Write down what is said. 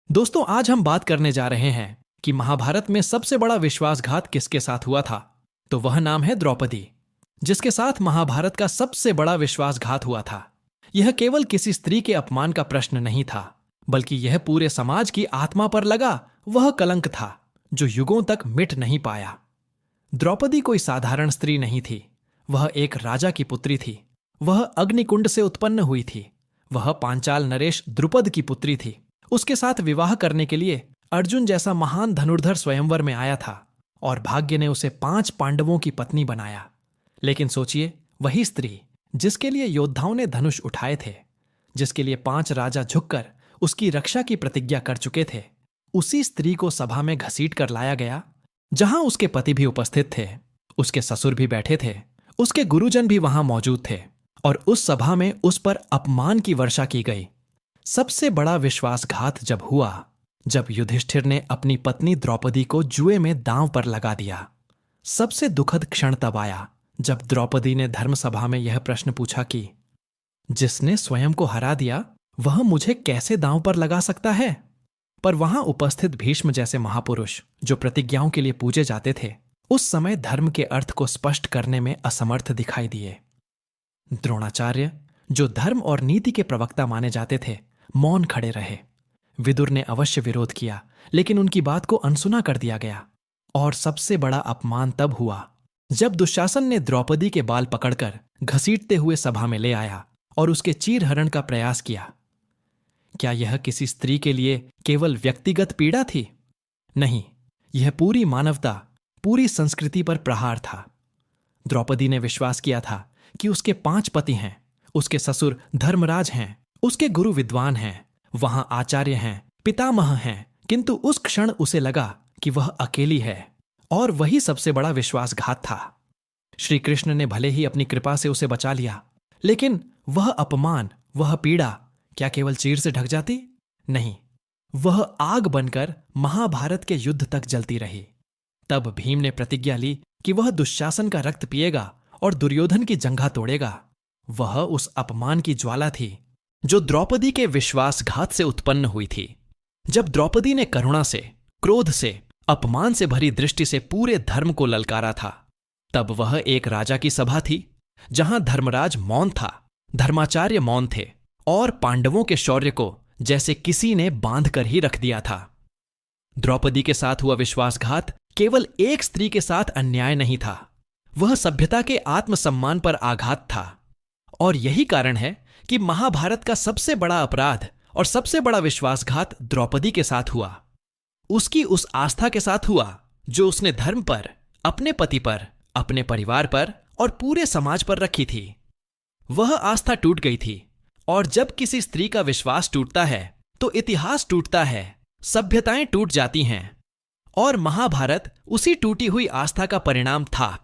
दोस्तों, आज हम बात करने जा रहे हैं कि महाभारत में सबसे बड़ा विश्वासघात किसके साथ हुआ था। तो वह नाम है द्रौपदी, जिसके साथ महाभारत का सबसे बड़ा विश्वासघात हुआ था। यह केवल किसी स्त्री के अपमान का प्रश्न नहीं था, बल्कि यह पूरे समाज की आत्मा पर लगा वह कलंक था जो युगों तक मिट नहीं पाया। द्रौपदी कोई साधारण स्त्री नहीं थी। वह एक राजा की पुत्री थी। वह अग्निकुंड से उत्पन्न हुई थी। वह पांचाल नरेश द्रुपद की पुत्री थी। उसके साथ विवाह करने के लिए अर्जुन जैसा महान धनुर्धर स्वयंवर में आया था और भाग्य ने उसे 5 पांडवों की पत्नी बनाया। लेकिन सोचिए, वही स्त्री जिसके लिए योद्धाओं ने धनुष उठाए थे, जिसके लिए 5 राजा झुककर उसकी रक्षा की प्रतिज्ञा कर चुके थे, उसी स्त्री को सभा में घसीट कर लाया गया, जहां उसके पति भी उपस्थित थे, उसके ससुर भी बैठे थे, उसके गुरुजन भी वहां मौजूद थे, और उस सभा में उस पर अपमान की वर्षा की गई। सबसे बड़ा विश्वासघात जब हुआ, जब युधिष्ठिर ने अपनी पत्नी द्रौपदी को जुए में दांव पर लगा दिया। सबसे दुखद क्षण तब आया जब द्रौपदी ने धर्मसभा में यह प्रश्न पूछा कि जिसने स्वयं को हरा दिया वह मुझे कैसे दांव पर लगा सकता है। पर वहां उपस्थित भीष्म जैसे महापुरुष, जो प्रतिज्ञाओं के लिए पूजे जाते थे, उस समय धर्म के अर्थ को स्पष्ट करने में असमर्थ दिखाई दिए। द्रोणाचार्य, जो धर्म और नीति के प्रवक्ता माने जाते थे, मौन खड़े रहे। विदुर ने अवश्य विरोध किया, लेकिन उनकी बात को अनसुना कर दिया गया। और सबसे बड़ा अपमान तब हुआ जब दुशासन ने द्रौपदी के बाल पकड़कर घसीटते हुए सभा में ले आया और उसके चीरहरण का प्रयास किया। क्या यह किसी स्त्री के लिए केवल व्यक्तिगत पीड़ा थी? नहीं, यह पूरी मानवता, पूरी संस्कृति पर प्रहार था। द्रौपदी ने विश्वास किया था कि उसके 5 पति हैं, उसके ससुर धर्मराज हैं, उसके गुरु विद्वान हैं, वहां आचार्य हैं, पितामह हैं, किंतु उस क्षण उसे लगा कि वह अकेली है, और वही सबसे बड़ा विश्वासघात था। श्री कृष्ण ने भले ही अपनी कृपा से उसे बचा लिया, लेकिन वह अपमान, वह पीड़ा क्या केवल चीर से ढक जाती? नहीं, वह आग बनकर महाभारत के युद्ध तक जलती रही। तब भीम ने प्रतिज्ञा ली कि वह दुशासन का रक्त पिएगा और दुर्योधन की जंघा तोड़ेगा। वह उस अपमान की ज्वाला थी जो द्रौपदी के विश्वासघात से उत्पन्न हुई थी। जब द्रौपदी ने करुणा से, क्रोध से, अपमान से भरी दृष्टि से पूरे धर्म को ललकारा था, तब वह एक राजा की सभा थी, जहां धर्मराज मौन था, धर्माचार्य मौन थे, और पांडवों के शौर्य को जैसे किसी ने बांध कर ही रख दिया था। द्रौपदी के साथ हुआ विश्वासघात केवल एक स्त्री के साथ अन्याय नहीं था, वह सभ्यता के आत्मसम्मान पर आघात था। और यही कारण है कि महाभारत का सबसे बड़ा अपराध और सबसे बड़ा विश्वासघात द्रौपदी के साथ हुआ। उसकी उस आस्था के साथ हुआ जो उसने धर्म पर, अपने पति पर, अपने परिवार पर और पूरे समाज पर रखी थी। वह आस्था टूट गई थी, और जब किसी स्त्री का विश्वास टूटता है तो इतिहास टूटता है, सभ्यताएं टूट जाती हैं। और महाभारत उसी टूटी हुई आस्था का परिणाम था।